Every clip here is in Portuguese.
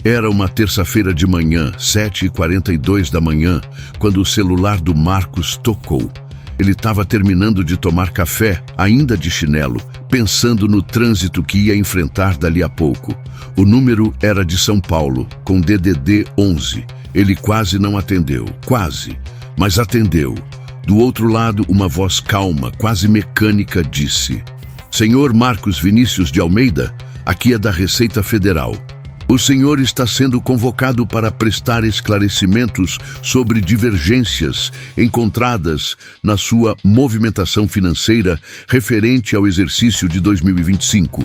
Era uma terça-feira de manhã, 7h42 da manhã, quando o celular do Marcos tocou. Ele estava terminando de tomar café, ainda de chinelo, pensando no trânsito que ia enfrentar dali a pouco. O número era de São Paulo, com DDD 11. Ele quase não atendeu, quase, mas atendeu. Do outro lado, uma voz calma, quase mecânica, disse: "Senhor Marcos Vinícius de Almeida, aqui é da Receita Federal. O senhor está sendo convocado para prestar esclarecimentos sobre divergências encontradas na sua movimentação financeira referente ao exercício de 2025.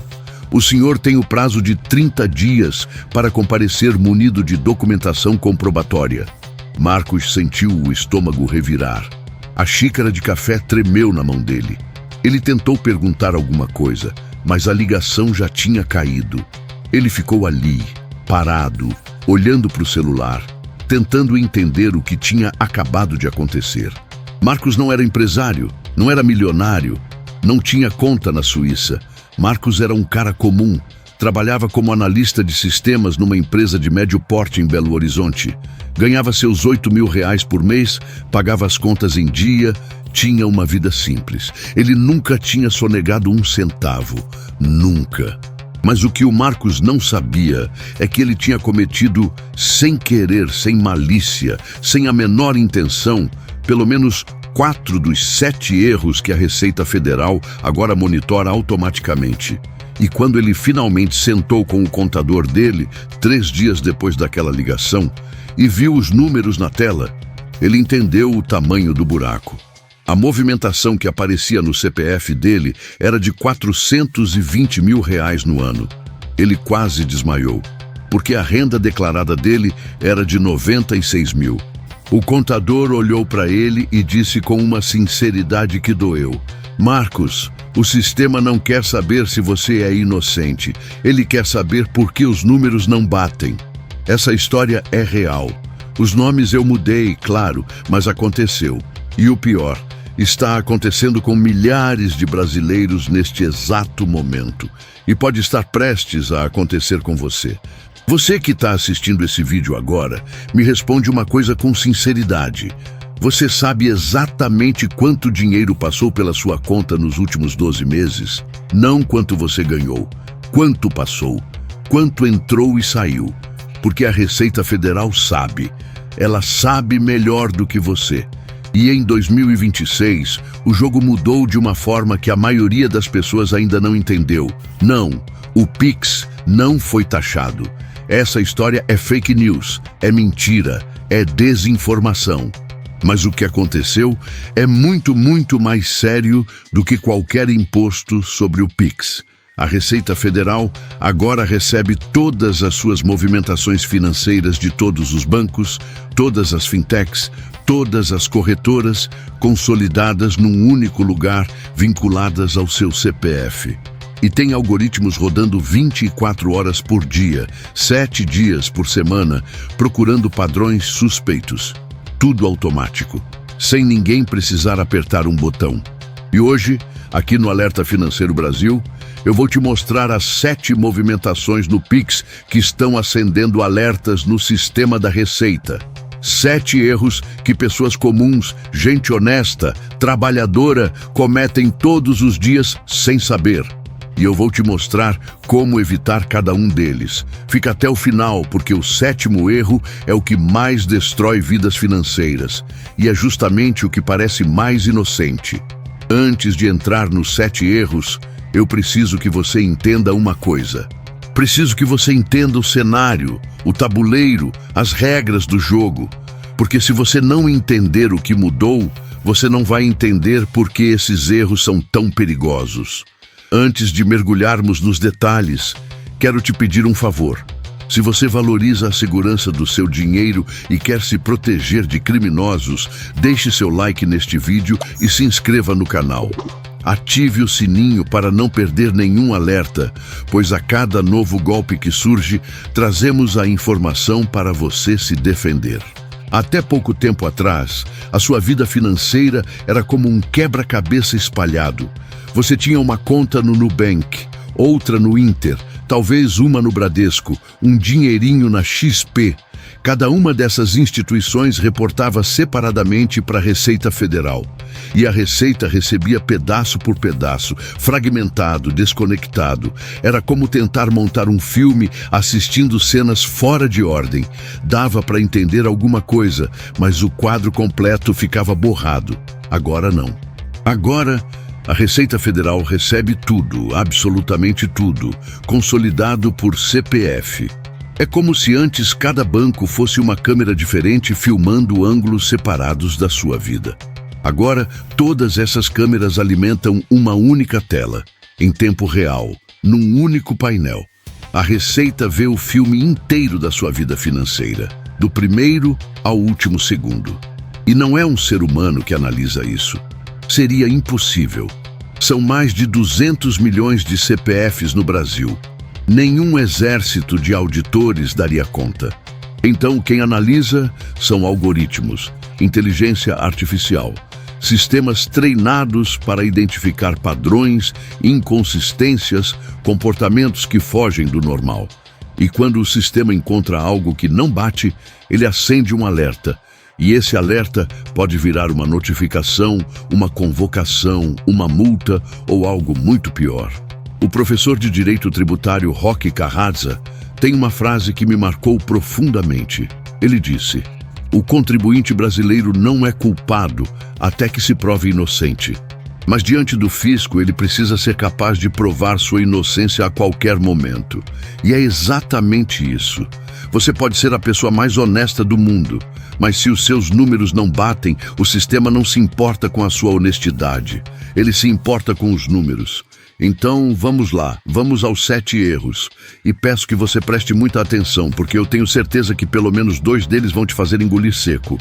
O senhor tem o prazo de 30 dias para comparecer munido de documentação comprobatória." Marcos sentiu o estômago revirar. A xícara de café tremeu na mão dele. Ele tentou perguntar alguma coisa, mas a ligação já tinha caído. Ele ficou ali, parado, olhando para o celular, tentando entender o que tinha acabado de acontecer. Marcos não era empresário, não era milionário, não tinha conta na Suíça. Marcos era um cara comum, trabalhava como analista de sistemas numa empresa de médio porte em Belo Horizonte. Ganhava seus R$8.000 por mês, pagava as contas em dia, tinha uma vida simples. Ele nunca tinha sonegado um centavo, nunca. Mas o que o Marcos não sabia é que ele tinha cometido, sem querer, sem malícia, sem a menor intenção, pelo menos 4 dos 7 erros que a Receita Federal agora monitora automaticamente. E quando ele finalmente sentou com o contador dele, 3 dias depois daquela ligação, e viu os números na tela, ele entendeu o tamanho do buraco. A movimentação que aparecia no CPF dele era de R$420.000 no ano. Ele quase desmaiou, porque a renda declarada dele era de 96 mil. O contador olhou para ele e disse com uma sinceridade que doeu: "Marcos, o sistema não quer saber se você é inocente. Ele quer saber por que os números não batem. Essa história é real. Os nomes eu mudei, claro, mas aconteceu. E o pior, está acontecendo com milhares de brasileiros neste exato momento. E pode estar prestes a acontecer com você. Você que está assistindo esse vídeo agora, me responde uma coisa com sinceridade. Você sabe exatamente quanto dinheiro passou pela sua conta nos últimos 12 meses? Não quanto você ganhou. Quanto passou? Quanto entrou e saiu? Porque a Receita Federal sabe. Ela sabe melhor do que você. E em 2026, o jogo mudou de uma forma que a maioria das pessoas ainda não entendeu. Não, o Pix não foi taxado. Essa história é fake news, é mentira, é desinformação. Mas o que aconteceu é muito, muito mais sério do que qualquer imposto sobre o Pix. A Receita Federal agora recebe todas as suas movimentações financeiras de todos os bancos, todas as fintechs, todas as corretoras, consolidadas num único lugar, vinculadas ao seu CPF. E tem algoritmos rodando 24 horas por dia, 7 dias por semana, procurando padrões suspeitos. Tudo automático, sem ninguém precisar apertar um botão. E hoje, aqui no Alerta Financeiro Brasil, eu vou te mostrar as 7 movimentações no Pix que estão acendendo alertas no sistema da Receita. 7 erros que pessoas comuns, gente honesta, trabalhadora, cometem todos os dias sem saber. E eu vou te mostrar como evitar cada um deles. Fica até o final, porque o 7º erro é o que mais destrói vidas financeiras. E é justamente o que parece mais inocente. Antes de entrar nos 7 erros, eu preciso que você entenda uma coisa. Preciso que você entenda o cenário, o tabuleiro, as regras do jogo. Porque se você não entender o que mudou, você não vai entender por que esses erros são tão perigosos. Antes de mergulharmos nos detalhes, quero te pedir um favor. Se você valoriza a segurança do seu dinheiro e quer se proteger de criminosos, deixe seu like neste vídeo e se inscreva no canal. Ative o sininho para não perder nenhum alerta, pois a cada novo golpe que surge, trazemos a informação para você se defender. Até pouco tempo atrás, a sua vida financeira era como um quebra-cabeça espalhado. Você tinha uma conta no Nubank, outra no Inter, talvez uma no Bradesco, um dinheirinho na XP. Cada uma dessas instituições reportava separadamente para a Receita Federal. E a Receita recebia pedaço por pedaço, fragmentado, desconectado. Era como tentar montar um filme assistindo cenas fora de ordem. Dava para entender alguma coisa, mas o quadro completo ficava borrado. Agora não. Agora, a Receita Federal recebe tudo, absolutamente tudo, consolidado por CPF. É como se antes cada banco fosse uma câmera diferente filmando ângulos separados da sua vida. Agora, todas essas câmeras alimentam uma única tela, em tempo real, num único painel. A Receita vê o filme inteiro da sua vida financeira, do primeiro ao último segundo. E não é um ser humano que analisa isso. Seria impossível. São mais de 200 milhões de CPFs no Brasil. Nenhum exército de auditores daria conta. Então, quem analisa são algoritmos, inteligência artificial, sistemas treinados para identificar padrões, inconsistências, comportamentos que fogem do normal. E quando o sistema encontra algo que não bate, ele acende um alerta. E esse alerta pode virar uma notificação, uma convocação, uma multa ou algo muito pior. O professor de Direito Tributário Roque Carrazza tem uma frase que me marcou profundamente. Ele disse: "O contribuinte brasileiro não é culpado até que se prove inocente. Mas diante do fisco, ele precisa ser capaz de provar sua inocência a qualquer momento." E é exatamente isso. Você pode ser a pessoa mais honesta do mundo, mas se os seus números não batem, o sistema não se importa com a sua honestidade. Ele se importa com os números. Então, vamos lá, vamos aos 7 erros. E peço que você preste muita atenção, porque eu tenho certeza que pelo menos 2 deles vão te fazer engolir seco.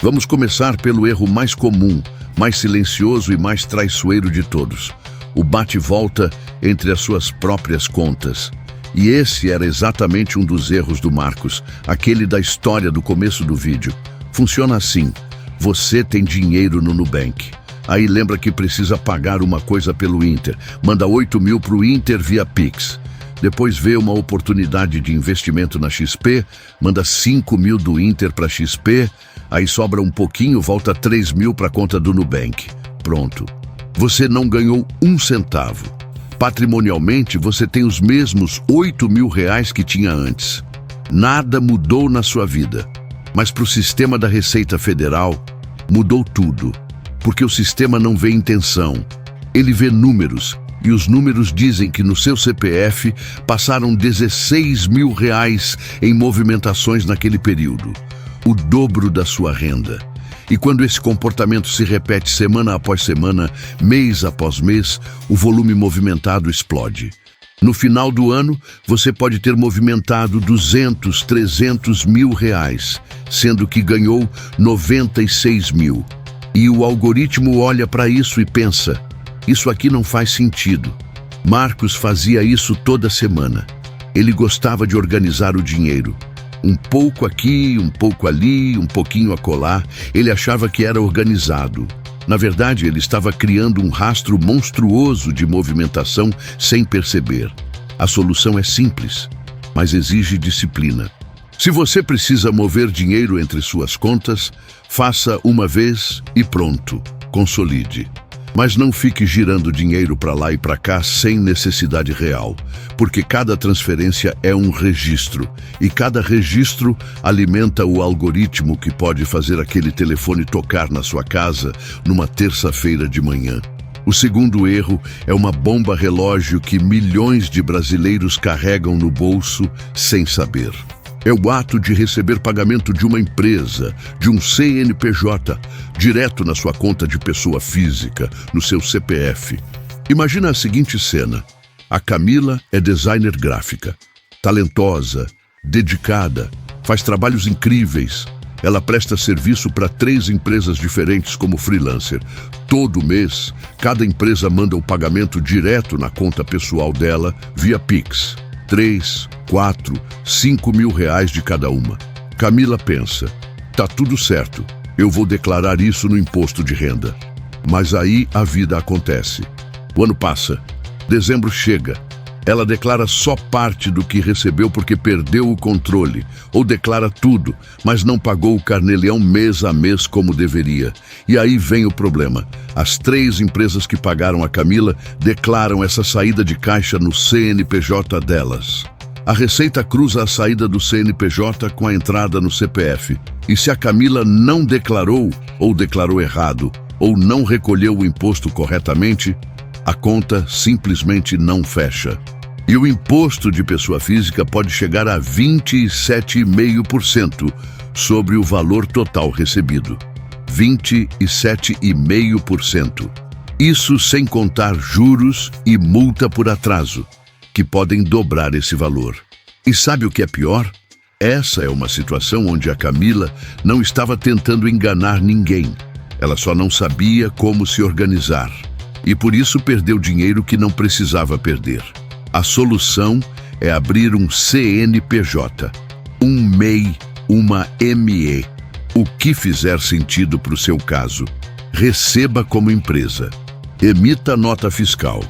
Vamos começar pelo erro mais comum, mais silencioso e mais traiçoeiro de todos: o bate-volta entre as suas próprias contas. E esse era exatamente um dos erros do Marcos, aquele da história do começo do vídeo. Funciona assim: você tem dinheiro no Nubank. Aí lembra que precisa pagar uma coisa pelo Inter. Manda 8 mil para o Inter via Pix. Depois vê uma oportunidade de investimento na XP, manda 5 mil do Inter para XP, aí sobra um pouquinho, volta 3 mil para a conta do Nubank. Pronto. Você não ganhou 1 centavo. Patrimonialmente, você tem os mesmos 8 mil reais que tinha antes. Nada mudou na sua vida. Mas para o sistema da Receita Federal, mudou tudo. Porque o sistema não vê intenção, ele vê números, e os números dizem que no seu CPF passaram 16 mil reais em movimentações naquele período, o dobro da sua renda. E quando esse comportamento se repete semana após semana, mês após mês, o volume movimentado explode. No final do ano, você pode ter movimentado 200, 300 mil reais, sendo que ganhou 96 mil. E o algoritmo olha para isso e pensa: isso aqui não faz sentido. Marcos fazia isso toda semana. Ele gostava de organizar o dinheiro. Um pouco aqui, um pouco ali, um pouquinho acolá. Ele achava que era organizado. Na verdade, ele estava criando um rastro monstruoso de movimentação sem perceber. A solução é simples, mas exige disciplina. Se você precisa mover dinheiro entre suas contas, faça uma vez e pronto, consolide. Mas não fique girando dinheiro para lá e para cá sem necessidade real, porque cada transferência é um registro, e cada registro alimenta o algoritmo que pode fazer aquele telefone tocar na sua casa numa terça-feira de manhã. O segundo erro é uma bomba relógio que milhões de brasileiros carregam no bolso sem saber. É o ato de receber pagamento de uma empresa, de um CNPJ, direto na sua conta de pessoa física, no seu CPF. Imagina a seguinte cena: a Camila é designer gráfica, talentosa, dedicada, faz trabalhos incríveis. Ela presta serviço para 3 empresas diferentes como freelancer. Todo mês, cada empresa manda o pagamento direto na conta pessoal dela via Pix. 3, 4, 5 mil reais de cada uma. Camila pensa: tá tudo certo, eu vou declarar isso no imposto de renda. Mas aí a vida acontece. O ano passa, dezembro chega, Ela declara só parte do que recebeu porque perdeu o controle, ou declara tudo, mas não pagou o carnê-leão mês a mês como deveria. E aí vem o problema. As 3 empresas que pagaram a Camila declaram essa saída de caixa no CNPJ delas. A Receita cruza a saída do CNPJ com a entrada no CPF. E se a Camila não declarou, ou declarou errado, ou não recolheu o imposto corretamente, a conta simplesmente não fecha. E o imposto de pessoa física pode chegar a 27,5% sobre o valor total recebido. 27,5%. Isso sem contar juros e multa por atraso, que podem dobrar esse valor. E sabe o que é pior? Essa é uma situação onde a Camila não estava tentando enganar ninguém. Ela só não sabia como se organizar. E por isso perdeu dinheiro que não precisava perder. A solução é abrir um CNPJ, um MEI, uma ME, o que fizer sentido para o seu caso. Receba como empresa. Emita nota fiscal.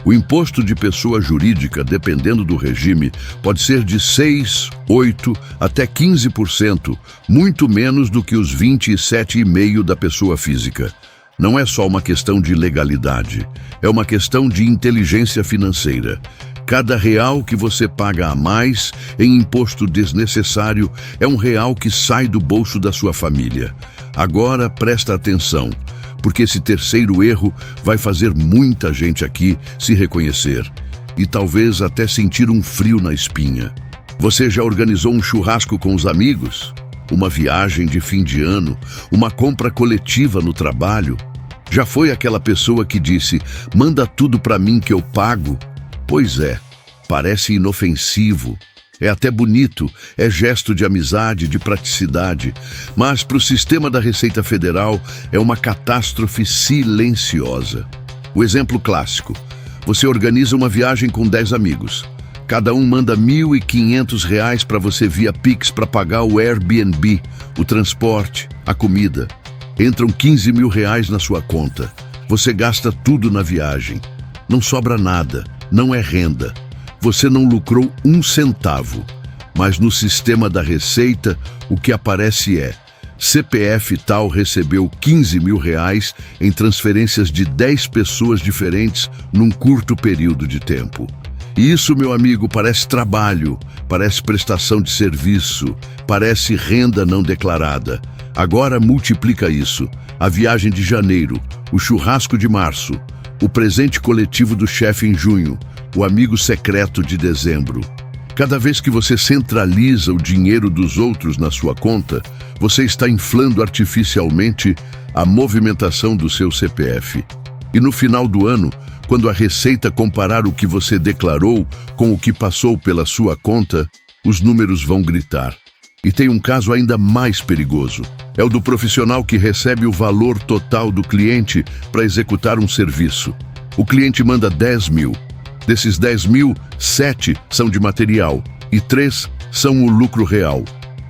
O imposto de pessoa jurídica, dependendo do regime, pode ser de 6%, 8% até 15%, muito menos do que os 27,5% da pessoa física. Não é só uma questão de legalidade, é uma questão de inteligência financeira. Cada real que você paga a mais em imposto desnecessário é um real que sai do bolso da sua família. Agora presta atenção, porque esse terceiro erro vai fazer muita gente aqui se reconhecer e talvez até sentir um frio na espinha. Você já organizou um churrasco com os amigos? Uma viagem de fim de ano? Uma compra coletiva no trabalho? Já foi aquela pessoa que disse, manda tudo para mim que eu pago? Pois é, parece inofensivo, é até bonito, é gesto de amizade, de praticidade, mas para o sistema da Receita Federal é uma catástrofe silenciosa. O exemplo clássico, você organiza uma viagem com 10 amigos. Cada um manda R$ 1.500 para você via Pix para pagar o Airbnb, o transporte, a comida. Entram R$ 15 mil na sua conta. Você gasta tudo na viagem. Não sobra nada, não é renda. Você não lucrou 1 centavo. Mas no sistema da Receita, o que aparece é CPF tal recebeu R$ 15 mil em transferências de 10 pessoas diferentes num curto período de tempo. E isso, meu amigo, parece trabalho, parece prestação de serviço, parece renda não declarada. Agora multiplica isso. A viagem de janeiro, o churrasco de março, o presente coletivo do chefe em junho, o amigo secreto de dezembro. Cada vez que você centraliza o dinheiro dos outros na sua conta, você está inflando artificialmente a movimentação do seu CPF. E no final do ano, quando a Receita comparar o que você declarou com o que passou pela sua conta, os números vão gritar. E tem um caso ainda mais perigoso. É o do profissional que recebe o valor total do cliente para executar um serviço. O cliente manda 10 mil. Desses 10 mil, 7 são de material e 3 são o lucro real.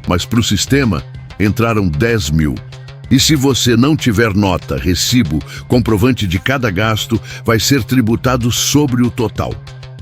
Mas para o sistema, entraram 10 mil. E se você não tiver nota, recibo, comprovante de cada gasto, vai ser tributado sobre o total.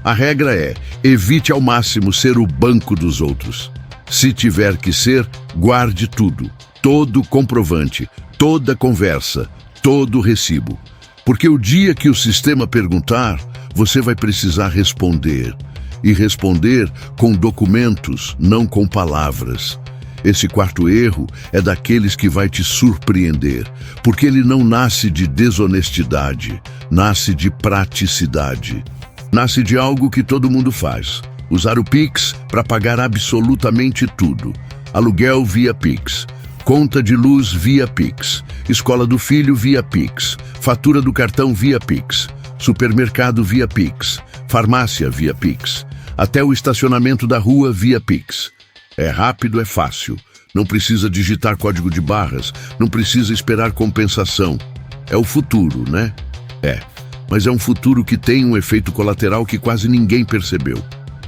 A regra é, evite ao máximo ser o banco dos outros. Se tiver que ser, guarde tudo, todo comprovante, toda conversa, todo recibo. Porque o dia que o sistema perguntar, você vai precisar responder. E responder com documentos, não com palavras. Esse quarto erro é daqueles que vai te surpreender, porque ele não nasce de desonestidade, nasce de praticidade. Nasce de algo que todo mundo faz. Usar o Pix para pagar absolutamente tudo. Aluguel via Pix, conta de luz via Pix, escola do filho via Pix, fatura do cartão via Pix, supermercado via Pix, farmácia via Pix, até o estacionamento da rua via Pix. É rápido, é fácil. Não precisa digitar código de barras, não precisa esperar compensação. É o futuro, né? É, mas é um futuro que tem um efeito colateral que quase ninguém percebeu.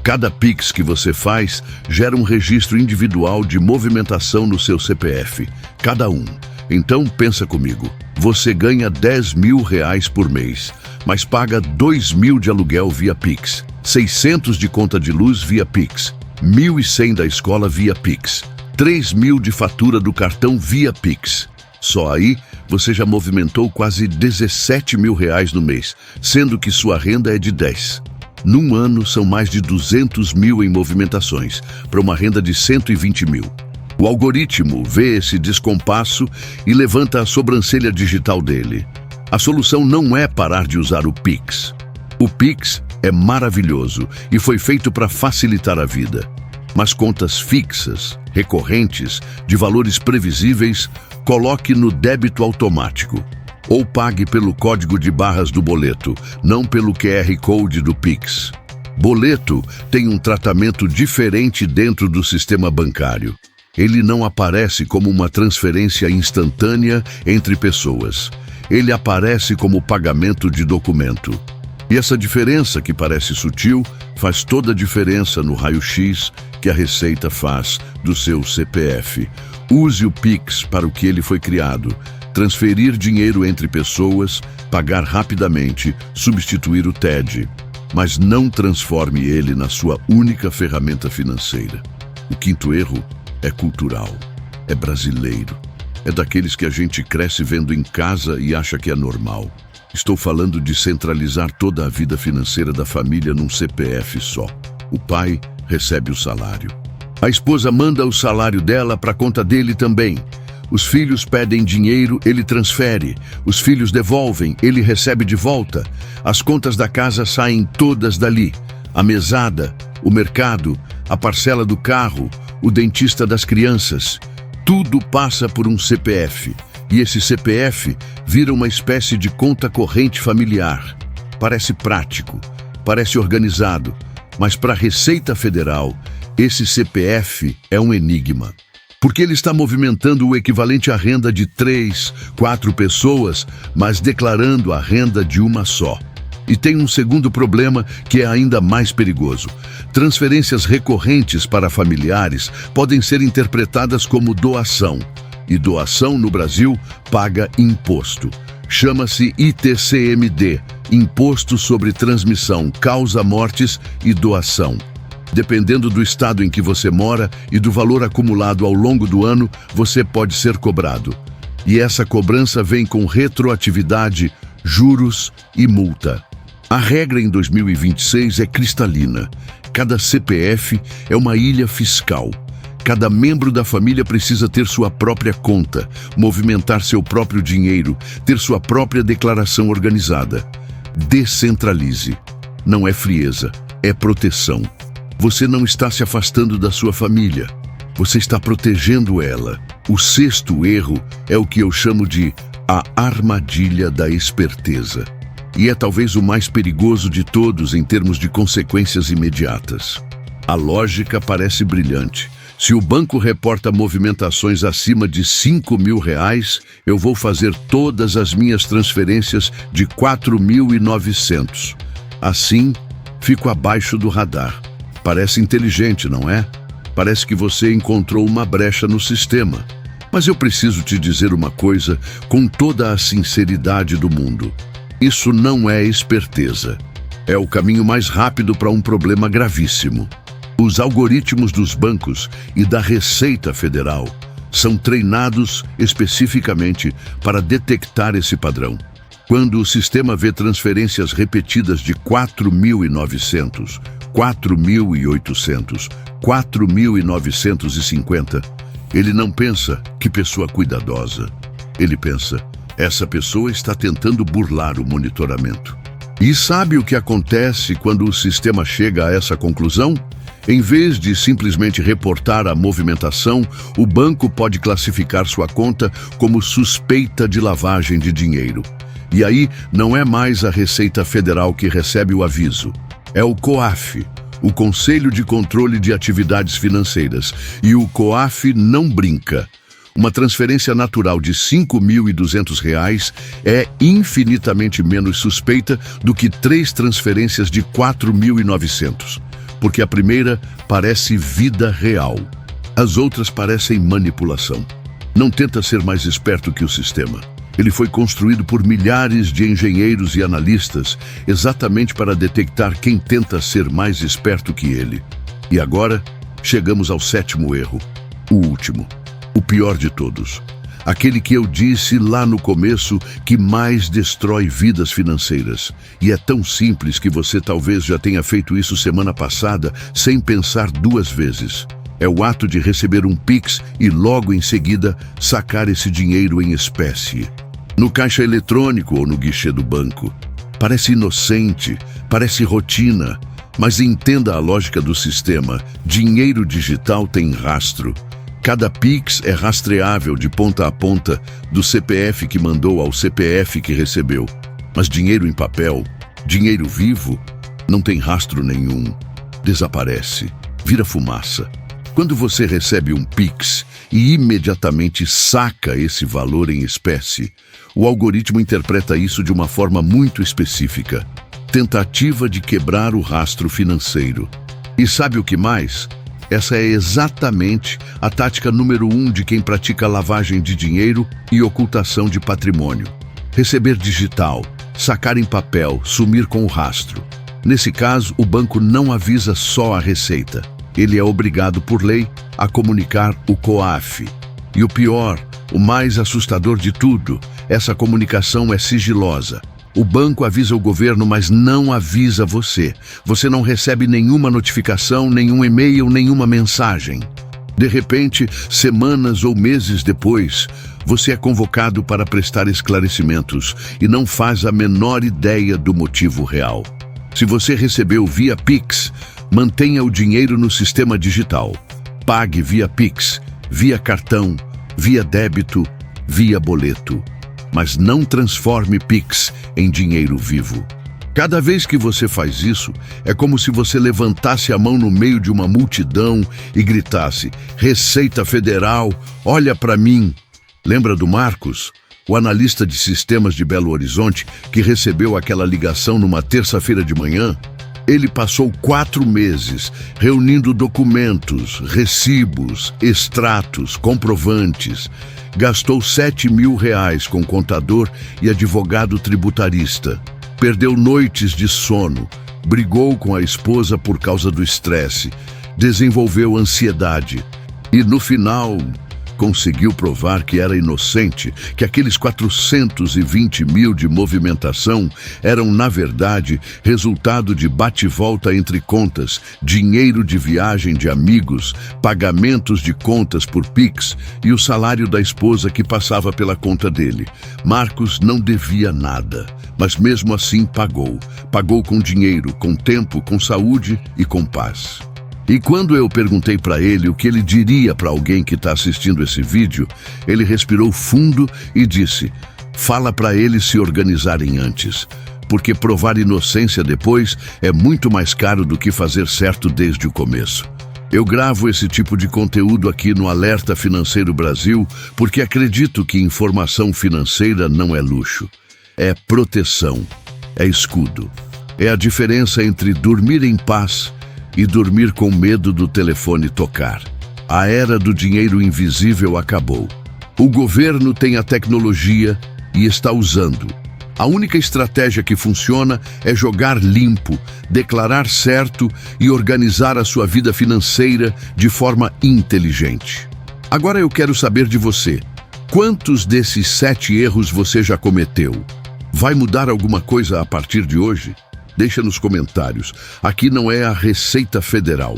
Cada Pix que você faz gera um registro individual de movimentação no seu CPF. Cada um. Então pensa comigo. Você ganha 10 mil por mês. mas paga 2.000 de aluguel via Pix, 600 de conta de luz via Pix, 1.100 da escola via Pix, 3.000 de fatura do cartão via Pix. Só aí você já movimentou quase 17 mil reais no mês, sendo que sua renda é de 10. Num ano são mais de 200 mil em movimentações, para uma renda de 120 mil. O algoritmo vê esse descompasso e levanta a sobrancelha digital dele. A solução não é parar de usar o Pix. O Pix é maravilhoso e foi feito para facilitar a vida. Mas contas fixas, recorrentes, de valores previsíveis, coloque no débito automático. Ou pague pelo código de barras do boleto, não pelo QR Code do Pix. Boleto tem um tratamento diferente dentro do sistema bancário. Ele não aparece como uma transferência instantânea entre pessoas. Ele aparece como pagamento de documento. E essa diferença, que parece sutil, faz toda a diferença no raio-x que a Receita faz do seu CPF. Use o Pix para o que ele foi criado: transferir dinheiro entre pessoas, pagar rapidamente, substituir o TED. Mas não transforme ele na sua única ferramenta financeira. O quinto erro é cultural, é brasileiro. É daqueles que a gente cresce vendo em casa e acha que é normal. Estou falando de centralizar toda a vida financeira da família num CPF só. O pai recebe o salário. A esposa manda o salário dela para a conta dele também. Os filhos pedem dinheiro, ele transfere. Os filhos devolvem, ele recebe de volta. As contas da casa saem todas dali. A mesada, o mercado, a parcela do carro, o dentista das crianças. Tudo passa por um CPF. E esse CPF vira uma espécie de conta corrente familiar. Parece prático, parece organizado, mas para a Receita Federal, esse CPF é um enigma. Porque ele está movimentando o equivalente à renda de 3, 4 pessoas, mas declarando a renda de uma só. E tem um segundo problema que é ainda mais perigoso. Transferências recorrentes para familiares podem ser interpretadas como doação. E doação no Brasil paga imposto. Chama-se ITCMD, Imposto sobre Transmissão, Causa Mortes e Doação. Dependendo do estado em que você mora e do valor acumulado ao longo do ano, você pode ser cobrado. E essa cobrança vem com retroatividade, juros e multa. A regra em 2026 é cristalina. Cada CPF é uma ilha fiscal. Cada membro da família precisa ter sua própria conta, movimentar seu próprio dinheiro, ter sua própria declaração organizada. Descentralize. Não é frieza, é proteção. Você não está se afastando da sua família. Você está protegendo ela. O sexto erro é o que eu chamo de a armadilha da esperteza. E é talvez o mais perigoso de todos em termos de consequências imediatas. A lógica parece brilhante. Se o banco reporta movimentações acima de 5 mil reais, eu vou fazer todas as minhas transferências de 4.900. Assim, fico abaixo do radar. Parece inteligente, não é? Parece que você encontrou uma brecha no sistema. Mas eu preciso te dizer uma coisa com toda a sinceridade do mundo. Isso não é esperteza. É o caminho mais rápido para um problema gravíssimo. Os algoritmos dos bancos e da Receita Federal são treinados especificamente para detectar esse padrão. Quando o sistema vê transferências repetidas de 4.900, 4.800, 4.950, ele não pensa que pessoa cuidadosa. Ele pensa, essa pessoa está tentando burlar o monitoramento. E sabe o que acontece quando o sistema chega a essa conclusão? Em vez de simplesmente reportar a movimentação, o banco pode classificar sua conta como suspeita de lavagem de dinheiro. E aí não é mais a Receita Federal que recebe o aviso. É o COAF, o Conselho de Controle de Atividades Financeiras. E o COAF não brinca. Uma transferência natural de R$ 5.200 é infinitamente menos suspeita do que 3 transferências de R$ 4.900. Porque a primeira parece vida real. As outras parecem manipulação. Não tenta ser mais esperto que o sistema. Ele foi construído por milhares de engenheiros e analistas, exatamente para detectar quem tenta ser mais esperto que ele. E agora, chegamos ao 7º erro, o último, o pior de todos. Aquele que eu disse lá no começo que mais destrói vidas financeiras. E é tão simples que você talvez já tenha feito isso semana passada sem pensar 2 vezes. É o ato de receber um Pix e logo em seguida sacar esse dinheiro em espécie. No caixa eletrônico ou no guichê do banco. Parece inocente, parece rotina, mas entenda a lógica do sistema. Dinheiro digital tem rastro. Cada Pix é rastreável de ponta a ponta, do CPF que mandou ao CPF que recebeu. Mas dinheiro em papel, dinheiro vivo, não tem rastro nenhum. Desaparece, vira fumaça. Quando você recebe um Pix e imediatamente saca esse valor em espécie, o algoritmo interpreta isso de uma forma muito específica. Tentativa de quebrar o rastro financeiro. E sabe o que mais? Essa é exatamente a tática número 1 de quem pratica lavagem de dinheiro e ocultação de patrimônio. Receber digital, sacar em papel, sumir com o rastro. Nesse caso, o banco não avisa só a Receita. Ele é obrigado por lei a comunicar o COAF. E o pior, o mais assustador de tudo, essa comunicação é sigilosa. O banco avisa o governo, mas não avisa você. Você não recebe nenhuma notificação, nenhum e-mail, nenhuma mensagem. De repente, semanas ou meses depois, você é convocado para prestar esclarecimentos e não faz a menor ideia do motivo real. Se você recebeu via Pix, mantenha o dinheiro no sistema digital. Pague via Pix, via cartão, via débito, via boleto. Mas não transforme Pix em dinheiro vivo. Cada vez que você faz isso, é como se você levantasse a mão no meio de uma multidão e gritasse: Receita Federal, olha para mim! Lembra do Marcos, o analista de sistemas de Belo Horizonte, que recebeu aquela ligação numa terça-feira de manhã? Ele passou 4 meses reunindo documentos, recibos, extratos, comprovantes. Gastou R$7.000 com contador e advogado tributarista. Perdeu noites de sono, brigou com a esposa por causa do estresse, desenvolveu ansiedade e, no final, conseguiu provar que era inocente, que aqueles 420 mil de movimentação eram, na verdade, resultado de bate-volta entre contas, dinheiro de viagem de amigos, pagamentos de contas por Pix e o salário da esposa que passava pela conta dele. Marcos não devia nada, mas mesmo assim pagou. Pagou com dinheiro, com tempo, com saúde e com paz. E quando eu perguntei para ele o que ele diria para alguém que está assistindo esse vídeo, ele respirou fundo e disse: fala para eles se organizarem antes, porque provar inocência depois é muito mais caro do que fazer certo desde o começo. Eu gravo esse tipo de conteúdo aqui no Alerta Financeiro Brasil porque acredito que informação financeira não é luxo, é proteção, é escudo. É a diferença entre dormir em paz e dormir com medo do telefone tocar. A era do dinheiro invisível acabou. O governo tem a tecnologia e está usando. A única estratégia que funciona é jogar limpo, declarar certo e organizar a sua vida financeira de forma inteligente. Agora eu quero saber de você. Quantos desses 7 erros você já cometeu? Vai mudar alguma coisa a partir de hoje? Deixa nos comentários. Aqui não é a Receita Federal.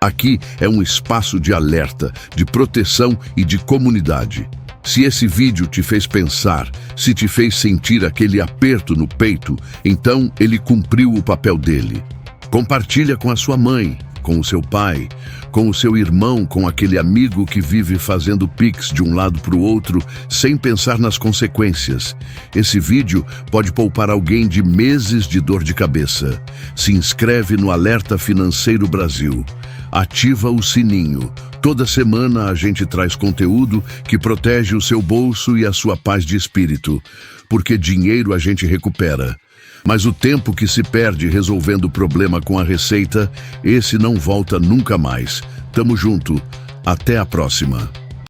Aqui é um espaço de alerta, de proteção e de comunidade. Se esse vídeo te fez pensar, se te fez sentir aquele aperto no peito, então ele cumpriu o papel dele. Compartilha com a sua mãe, com o seu pai, com o seu irmão, com aquele amigo que vive fazendo Pix de um lado para o outro sem pensar nas consequências. Esse vídeo pode poupar alguém de meses de dor de cabeça. Se inscreve no Alerta Financeiro Brasil. Ativa o sininho. Toda semana a gente traz conteúdo que protege o seu bolso e a sua paz de espírito. Porque dinheiro a gente recupera. Mas o tempo que se perde resolvendo o problema com a Receita, esse não volta nunca mais. Tamo junto. Até a próxima.